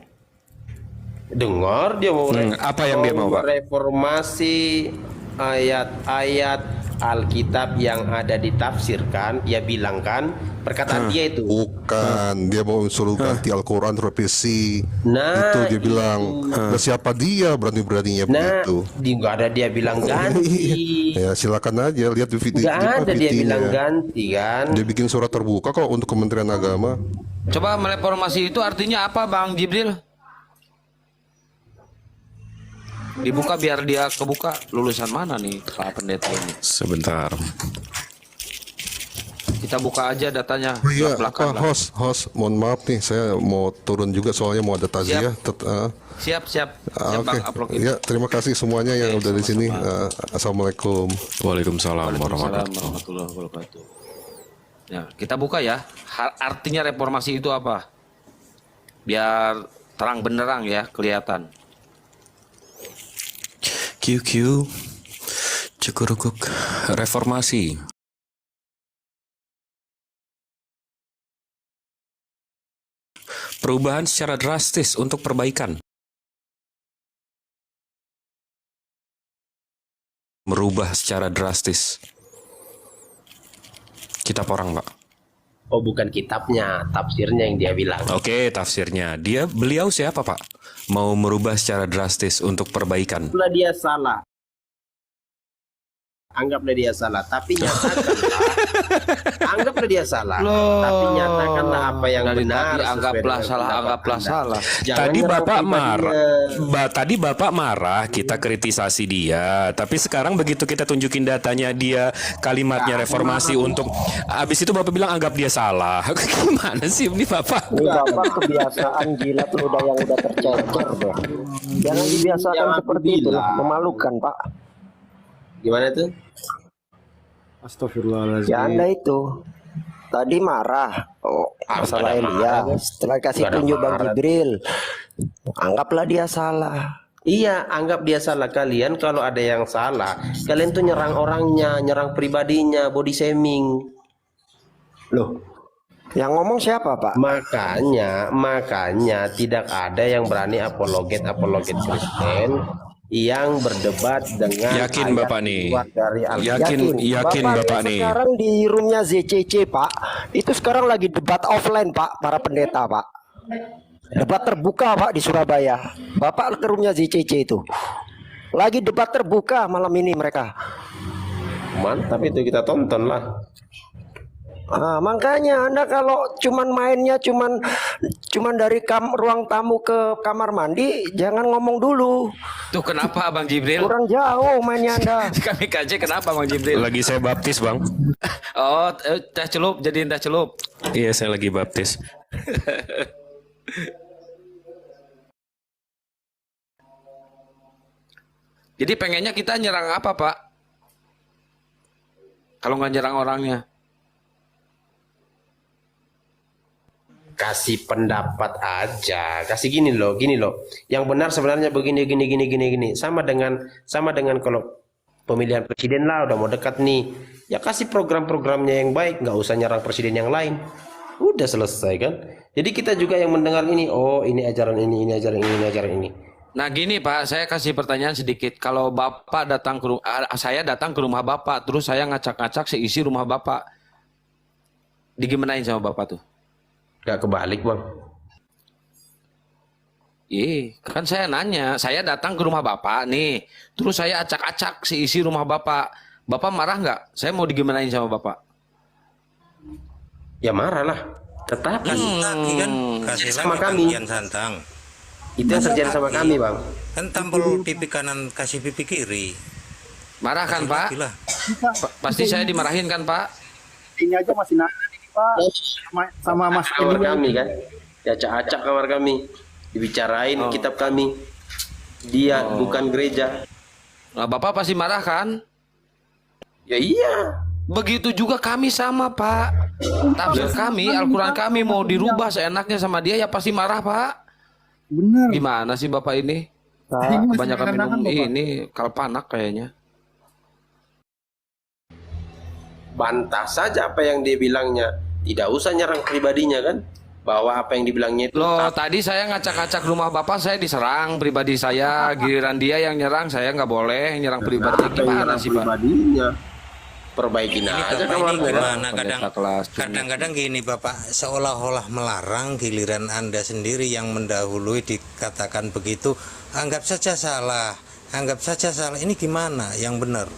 Speaker 2: Dengar dia mau
Speaker 7: apa yang dia mau, Pak?
Speaker 2: reformasi ayat-ayat Alkitab yang ada ditafsirkan, dia bilang kan perkataan dia itu.
Speaker 1: Bukan, dia mau suruh ganti Al-Quran revisi.
Speaker 2: Nah,
Speaker 1: Itu dia bilang. Nah, siapa dia berani-beraninya
Speaker 2: Nah,
Speaker 1: begitu?
Speaker 2: nggak ada dia bilang ganti.
Speaker 1: Ya silakan aja lihat di video.
Speaker 2: Nggak ada dia bilang ganti kan.
Speaker 1: Dia bikin surat terbuka kok untuk Kementerian Agama.
Speaker 3: Coba mereformasi itu artinya apa, Bang Jibril? Dibuka biar dia kebuka. Lulusan mana nih Pak Pendeta ini?
Speaker 7: Sebentar.
Speaker 3: Kita buka aja datanya.
Speaker 1: Oh iya,
Speaker 3: belakang
Speaker 1: apa host, mohon maaf nih, saya mau turun juga soalnya mau ada taziah.
Speaker 3: Siap. Siap
Speaker 1: Oke,
Speaker 3: Bang upload itu.
Speaker 1: ya terima kasih semuanya yang udah di sini. Assalamualaikum.
Speaker 7: Waalaikumsalam warahmatullahi
Speaker 3: Assalamualaikum warahmatullahi wabarakatuh. Ya, kita buka ya. Artinya reformasi itu apa? Biar terang benderang ya kelihatan.
Speaker 7: QQ Cukurukuk reformasi. Perubahan secara drastis untuk perbaikan. Merubah secara drastis. Kitab orang, Pak.
Speaker 2: Oh, bukan kitabnya, tafsirnya yang dia bilang.
Speaker 7: Oke, tafsirnya. Beliau siapa, Pak? Mau merubah secara drastis untuk perbaikan.
Speaker 2: Anggaplah dia salah. Anggaplah dia salah, tapi nyatakanlah. Anggaplah dia salah, tapi nyatakanlah apa yang
Speaker 3: Dari
Speaker 2: benar.
Speaker 3: tadi
Speaker 2: sesuai
Speaker 3: anggaplah
Speaker 2: dengan
Speaker 3: salah,
Speaker 2: pendapat
Speaker 3: anggaplah
Speaker 2: Anda.
Speaker 3: salah.
Speaker 2: Jangan
Speaker 7: Tadi
Speaker 2: nyerang
Speaker 7: Bapak
Speaker 2: pribadinya.
Speaker 7: marah. Tadi Bapak marah, kita kritisasi dia. Tapi sekarang begitu kita tunjukin datanya dia kalimatnya reformasi untuk habis itu Bapak bilang anggap dia salah. Gimana sih ini Bapak?
Speaker 10: Ini Bapak kebiasaan jilat ludah yang udah tercecer deh. Jangan dibiasakan
Speaker 2: Yang
Speaker 10: seperti itu lah,
Speaker 2: bilang.
Speaker 10: memalukan Pak.
Speaker 2: Gimana itu?
Speaker 10: Astagfirullahaladzim. Ya Anda itu tadi marah, masalah
Speaker 2: nggak ada marah,
Speaker 10: Elia. Setelah kasih
Speaker 2: Nggak ada
Speaker 10: tunjuk Bang
Speaker 2: marah.
Speaker 10: Jibril, anggaplah dia salah.
Speaker 2: Iya, anggap dia salah. Kalian kalau ada yang salah, kalian tuh nyerang orangnya, nyerang pribadinya, body shaming. Loh,
Speaker 10: Yang ngomong siapa Pak?
Speaker 2: makanya tidak ada yang berani apologet Kristen yang berdebat dengan
Speaker 7: Yakin
Speaker 2: ayat
Speaker 7: Bapak nih?
Speaker 2: keluar dari
Speaker 7: Yakin Bapak nih?
Speaker 10: Sekarang di roomnya ZCC Pak, itu sekarang lagi debat offline Pak, para pendeta Pak. Debat terbuka Pak di Surabaya. Bapak ke roomnya ZCC itu. Lagi debat terbuka malam ini mereka.
Speaker 2: Mantap itu, kita tonton lah.
Speaker 10: Ah, makanya Anda kalau cuman mainnya cuman dari ruang tamu ke kamar mandi, jangan ngomong dulu.
Speaker 3: Tuh kenapa Bang Jibril?
Speaker 10: Kurang jauh mainnya Anda.
Speaker 3: Kami kaji kenapa Bang Jibril?
Speaker 7: Lagi saya baptis, Bang.
Speaker 3: Oh, teh celup, jadiin teh celup.
Speaker 7: Iya, saya lagi baptis.
Speaker 3: Jadi pengennya kita nyerang apa, Pak? Kalau nggak nyerang orangnya.
Speaker 2: Kasih pendapat aja, kasih gini loh. Yang benar sebenarnya begini. Sama dengan kalau pemilihan presiden lah, udah mau dekat nih. Ya kasih program-programnya yang baik, nggak usah nyerang presiden yang lain. Udah selesai kan? Jadi kita juga yang mendengar ini, oh ini ajaran ini ajaran ini.
Speaker 3: Nah gini Pak, saya kasih pertanyaan sedikit. Kalau Bapak datang ke saya datang ke rumah Bapak, terus saya ngacak-ngacak seisi rumah Bapak, digimanain sama Bapak tuh?
Speaker 2: Gak kebalik Bang.
Speaker 3: Iya, kan saya nanya, saya datang ke rumah Bapak nih, terus saya acak-acak seisi rumah Bapak. Bapak marah nggak? Saya mau digimanain sama Bapak?
Speaker 2: Ya marah lah. Tetapi
Speaker 6: kan kasih
Speaker 2: sama
Speaker 6: lagi
Speaker 2: kami.
Speaker 6: bagian santang.
Speaker 2: Itu yang terjadi sama kami Bang.
Speaker 6: Kan tampil pipi kanan kasih pipi kiri.
Speaker 3: Marah kan Pak?
Speaker 6: Gila.
Speaker 3: Pasti saya dimarahin kan Pak?
Speaker 8: Ini aja masih nanya nih Pak. Sama Mas
Speaker 2: Kamar
Speaker 8: Elia.
Speaker 2: kami kan. Diacak-acak kamar kami. Dibicarain kitab kami. Dia bukan gereja.
Speaker 3: Nah, Bapak pasti marah kan?
Speaker 2: Ya iya.
Speaker 3: Begitu juga kami sama Pak. Tafsir kami, Al-Quran kami mau dirubah seenaknya sama dia ya pasti marah Pak.
Speaker 8: Bener.
Speaker 3: Gimana sih Bapak ini?
Speaker 8: Ini masih
Speaker 3: Kebanyakan minum
Speaker 8: kenakan, Bapak.
Speaker 3: ini kalpanak kayaknya.
Speaker 2: Bantah saja apa yang dia bilangnya. Tidak usah nyerang pribadinya kan. Bahwa apa yang dibilangnya itu
Speaker 3: Loh tadi saya ngacak-ngacak rumah Bapak, saya diserang pribadi saya. Giliran dia yang nyerang, saya nggak boleh nyerang pribadi. Gimana sih Pak?
Speaker 2: pribadinya. Perbaikin
Speaker 6: Ini
Speaker 2: aja
Speaker 6: Bapak
Speaker 2: kamarnya
Speaker 6: ini
Speaker 2: kan.
Speaker 6: gimana
Speaker 3: Pendeta kelas.
Speaker 6: kadang-kadang gini Bapak, seolah-olah melarang, giliran Anda sendiri yang mendahului dikatakan begitu, anggap saja salah. Ini gimana yang benar?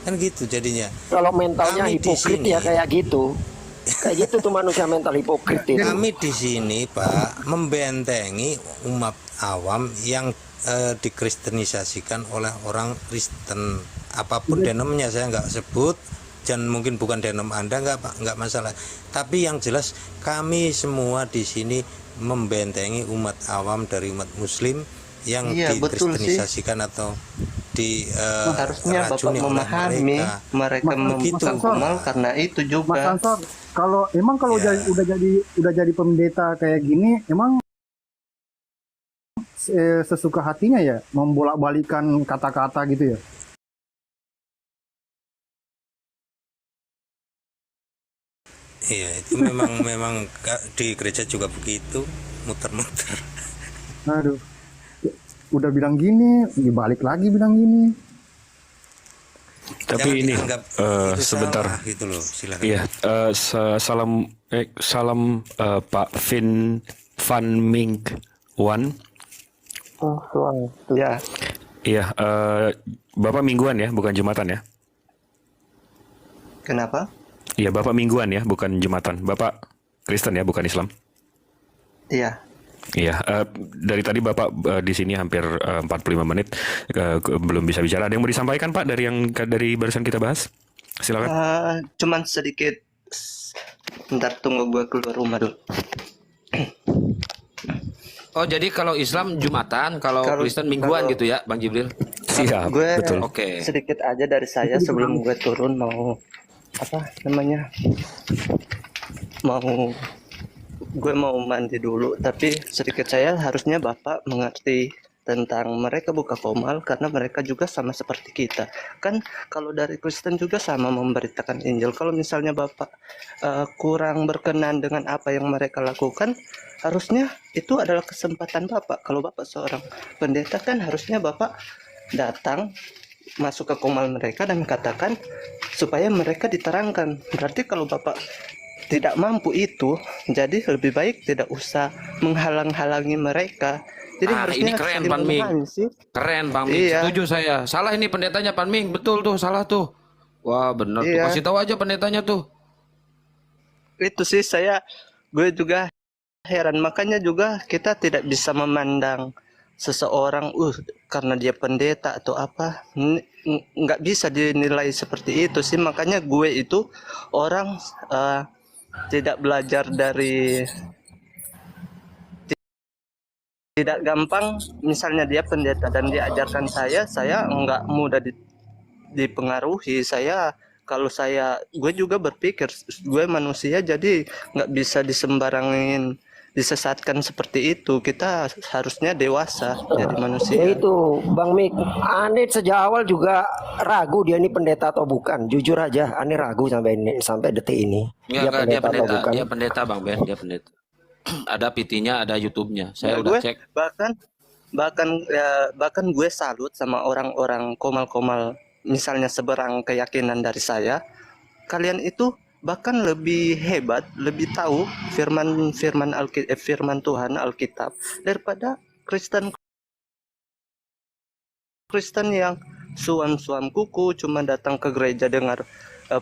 Speaker 6: Kan gitu jadinya.
Speaker 10: Kalau mentalnya
Speaker 6: Kami di
Speaker 10: hipokrit
Speaker 6: sini-
Speaker 10: ya kayak gitu. Kayak gitu tuh manusia mental hipokrit itu.
Speaker 6: Kami di sini Pak membentengi umat awam yang dikristenisasikan oleh orang Kristen. Apapun denomnya saya nggak sebut, dan mungkin bukan denom Anda, nggak masalah. Tapi yang jelas kami semua di sini membentengi umat awam dari umat Muslim yang dikristenisasikan atau
Speaker 11: harusnya Bapak
Speaker 6: diracuni oleh
Speaker 11: memahami mereka
Speaker 6: Begitu.
Speaker 11: membuat karena itu
Speaker 8: Mas
Speaker 11: juga.
Speaker 8: Ansor, kalau
Speaker 6: Ya.
Speaker 8: udah jadi pendeta kayak gini, emang sesuka hatinya ya, membolak-balikan kata-kata gitu ya.
Speaker 6: Iya, itu memang di gereja juga begitu, muter-muter.
Speaker 8: Aduh, udah bilang gini, dibalik lagi bilang gini.
Speaker 7: Tapi
Speaker 6: Jangan
Speaker 7: ini
Speaker 6: dianggap itu
Speaker 7: sebentar.
Speaker 6: salah gitu loh, silakan.
Speaker 7: Iya, salam Pak Van Mink Wan.
Speaker 11: Oh, suang. Ya,
Speaker 7: Iya, Bapak mingguan ya, bukan Jumatan ya?
Speaker 11: kenapa?
Speaker 7: Iya, Bapak mingguan ya, bukan Jumatan. Bapak Kristen ya, bukan Islam.
Speaker 11: Iya.
Speaker 7: Iya, dari tadi Bapak di sini hampir 45 menit belum bisa bicara. Ada yang mau disampaikan Pak dari barusan kita bahas? Silakan.
Speaker 11: Cuman sedikit. Bentar, tunggu gue keluar rumah dulu.
Speaker 3: Oh, jadi kalau Islam Jumatan, kalau Kristen mingguan gitu ya, Bang Jibril?
Speaker 7: Siap,
Speaker 11: Gue
Speaker 7: betul.
Speaker 3: Oke.
Speaker 11: sedikit aja dari saya sebelum gue turun mau gue mau mandi dulu, tapi sedikit saya harusnya Bapak mengerti tentang mereka buka komal karena mereka juga sama seperti kita. Kan kalau dari Kristen juga sama memberitakan Injil. Kalau misalnya Bapak kurang berkenan dengan apa yang mereka lakukan, harusnya itu adalah kesempatan Bapak. Kalau Bapak seorang pendeta kan harusnya Bapak datang masuk ke komal mereka dan katakan supaya mereka diterangkan. Berarti kalau Bapak tidak mampu itu, jadi lebih baik tidak usah menghalang-halangi mereka. Jadi
Speaker 3: Ini keren Pan Ming. Keren Bang Ming,
Speaker 11: Iya.
Speaker 3: setuju saya. Salah ini pendetanya Pan Ming, betul tuh, salah tuh. Wah bener tuh,
Speaker 11: Iya.
Speaker 3: kasih tahu aja pendetanya tuh.
Speaker 11: Itu sih gue juga heran. Makanya juga kita tidak bisa memandang seseorang karena dia pendeta atau apa, nggak bisa dinilai seperti itu sih. Makanya gue itu orang tidak belajar dari, tidak gampang. Misalnya dia pendeta dan dia ajarkan saya nggak mudah dipengaruhi. Gue juga berpikir gue manusia, jadi nggak bisa disembarangin, disesatkan seperti itu. Kita harusnya dewasa jadi manusia.
Speaker 10: Ya itu Bang Mik, aneh sejak awal juga ragu dia ini pendeta atau bukan. Jujur aja, aneh ragu sampai detik ini.
Speaker 3: Enggak, dia
Speaker 10: atau
Speaker 3: pendeta,
Speaker 10: bukan.
Speaker 3: dia pendeta Bang Ben, dia pendeta. Ada PT-nya, ada YouTube-nya. Saya
Speaker 11: Ya,
Speaker 3: udah
Speaker 11: gue
Speaker 3: cek.
Speaker 11: bahkan gue salut sama orang-orang komal-komal misalnya seberang keyakinan dari saya. Kalian itu bahkan lebih hebat, lebih tahu firman Tuhan Alkitab daripada Kristen yang suam kuku cuma datang ke gereja dengar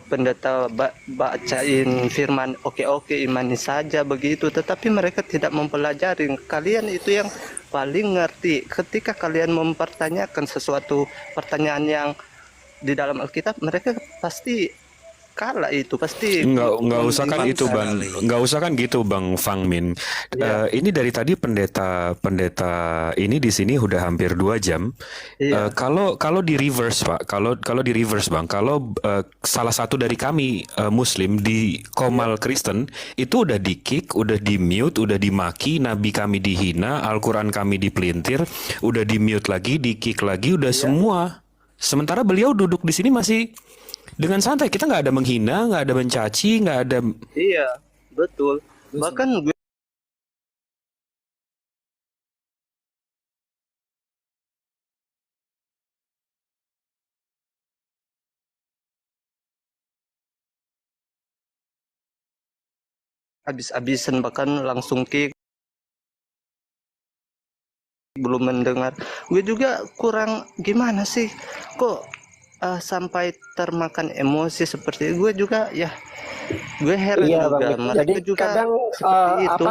Speaker 11: pendeta bacain firman, oke imani saja begitu, tetapi mereka tidak mempelajari. Kalian itu yang paling ngerti. Ketika kalian mempertanyakan sesuatu pertanyaan yang di dalam Alkitab, mereka pasti kalah. Itu pasti
Speaker 7: Nggak usah kan itu Bang, nggak usah kan gitu Bang Fang Min. Ini dari tadi pendeta ini di sini udah hampir 2 jam. Kalau di reverse Pak, kalau di reverse Bang, kalau salah satu dari kami Muslim di Komal Kristen itu udah di kick, udah di mute, udah dimaki, nabi kami dihina, Al-Quran kami dipelintir, udah di mute lagi, di kick lagi, udah semua. Sementara beliau duduk di sini masih dengan santai, kita nggak ada menghina, nggak ada mencaci, nggak ada.
Speaker 11: Iya, betul. Bahkan gue habis-habisan, bahkan langsung kick, belum mendengar. Gue juga kurang gimana sih, kok sampai termakan emosi seperti itu. Gue juga gue heran juga.
Speaker 10: Bang.
Speaker 11: Mereka
Speaker 10: Jadi
Speaker 11: juga
Speaker 10: kadang
Speaker 11: seperti itu.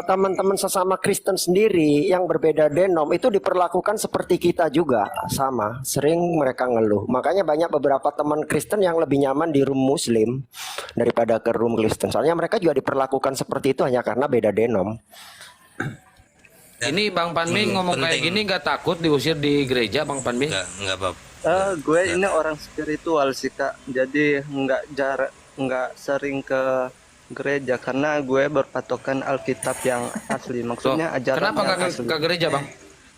Speaker 10: teman-teman sesama Kristen sendiri yang berbeda denom itu diperlakukan seperti kita juga, sama. Sering mereka ngeluh. Makanya banyak beberapa teman Kristen yang lebih nyaman di room Muslim daripada ke room Kristen. Soalnya mereka juga diperlakukan seperti itu hanya karena beda denom.
Speaker 3: Ini Bang Panming ngomong kayak gini nggak takut diusir di gereja Bang Panming?
Speaker 6: Nggak apa-apa.
Speaker 11: Gue ini orang spiritual sih Kak, jadi nggak sering ke gereja karena gue berpatokan Alkitab yang asli. Maksudnya ajaran
Speaker 3: Kenapa
Speaker 11: yang
Speaker 3: nggak
Speaker 11: asli.
Speaker 3: ke gereja Bang?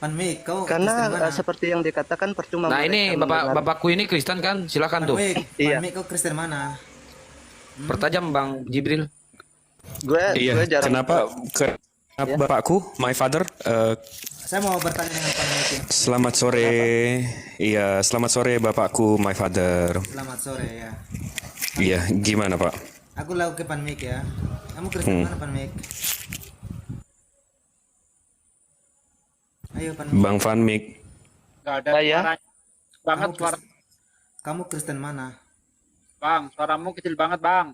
Speaker 12: Panmik, kau
Speaker 11: Karena
Speaker 12: Kristen mana?
Speaker 11: seperti yang dikatakan percuma
Speaker 3: Nah ini
Speaker 11: mereka
Speaker 3: bapakku ini Kristen kan, silakan tuh.
Speaker 12: Panmik,
Speaker 11: Iya.
Speaker 12: Panmik, kau Kristen mana?
Speaker 3: Pertajam Bang Jibril.
Speaker 11: gue
Speaker 7: Iya,
Speaker 11: jarang
Speaker 7: kenapa bapakku, my father?
Speaker 12: Saya mau bertanya dengan Panmik ya.
Speaker 7: Selamat sore. Iya, selamat sore bapakku, my father.
Speaker 12: Selamat sore ya.
Speaker 7: Iya, gimana Pak?
Speaker 12: Aku lau ke Panmik ya. Kamu Kristen mana Panmik? Ayo Panmik.
Speaker 7: Bang Van Mik.
Speaker 9: Gak ada
Speaker 11: Saya?
Speaker 9: suaranya banget
Speaker 12: Kamu
Speaker 9: suara
Speaker 12: Kamu Kristen mana?
Speaker 9: Bang, suaramu kecil banget bang.